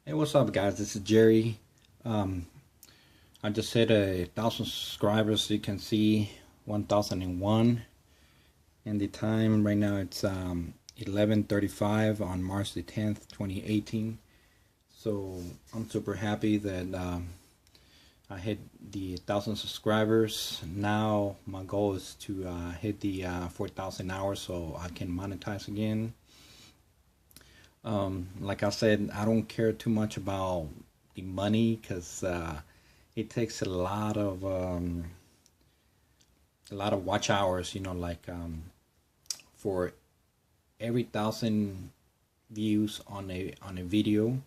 Hey, what's up, guys? This is Jerry. Um, I just hit 1,000 subscribers. You can see 1,001, and the time right now it's 11:35 on March the 10th, 2018. So I'm super happy that I hit the 1,000 subscribers. Now my goal is to hit the 4,000 hours so I can monetize again. Like I said, I don't care too much about the money because it takes a lot of watch hours. Like for every 1,000 views on a video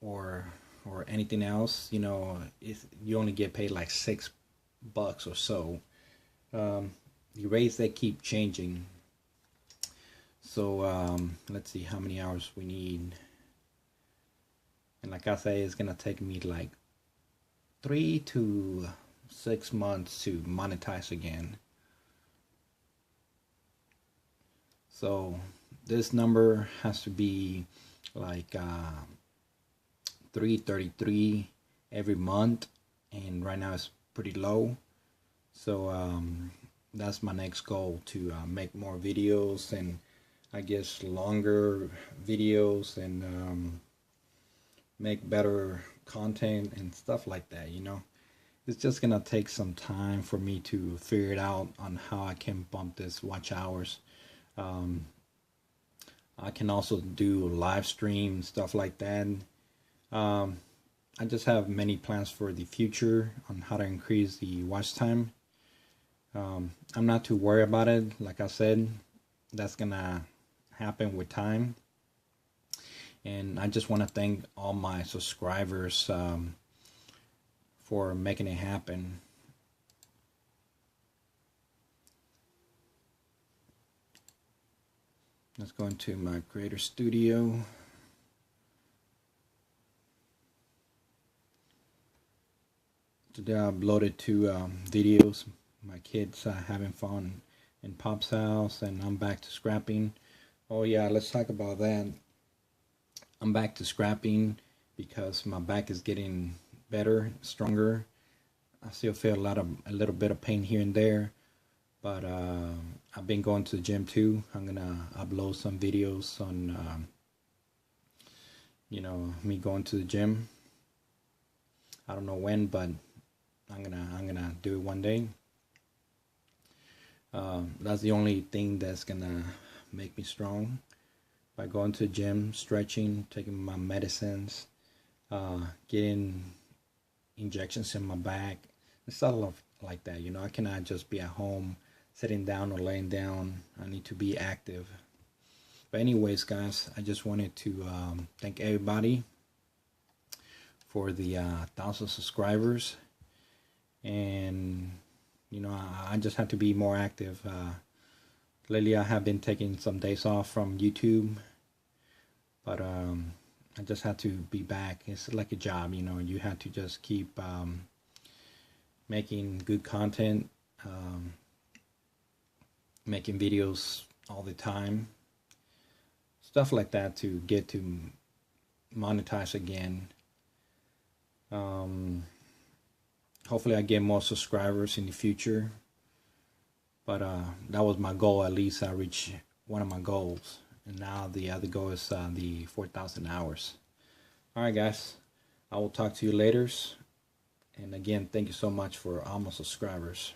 or anything else, you only get paid like $6 or so. The rates they keep changing. So let's see how many hours we need. And like I say, it's gonna take me like 3 to 6 months to monetize again. So this number has to be like 333 every month, and right now it's pretty low. So that's my next goal, to make more videos, and I guess longer videos, and make better content and stuff like that. It's just gonna take some time for me to figure it out on how I can bump this watch hours. um, I can also do live stream stuff like that. um, I just have many plans for the future on how to increase the watch time. I'm not too worried about it. Like I said, that's gonna happen with time. And I just want to thank all my subscribers for making it happen. Let's go into my Creator Studio. Today I uploaded two videos. My kids having fun in Pop's house, and I'm back to scrapping. Oh yeah, let's talk about that. I'm back to scrapping because my back is getting better, stronger. I still feel a little bit of pain here and there, but I've been going to the gym too. I'm gonna upload some videos on, me going to the gym. I don't know when, but I'm gonna do it one day. That's the only thing that's gonna make me strong. By going to the gym, stretching, taking my medicines, getting injections in my back, and stuff like that. I cannot just be at home sitting down or laying down. I need to be active. But anyways, guys, I just wanted to thank everybody for the 1,000 subscribers, and I just have to be more active. Lately, I have been taking some days off from YouTube, but I just had to be back. It's like a job, you have to just keep making good content, making videos all the time, stuff like that, to get to monetize again. Hopefully I get more subscribers in the future, but that was my goal. At least I reached one of my goals, and now the other goal is the 4,000 hours. All right, guys, I will talk to you later. And again, thank you so much for all my subscribers.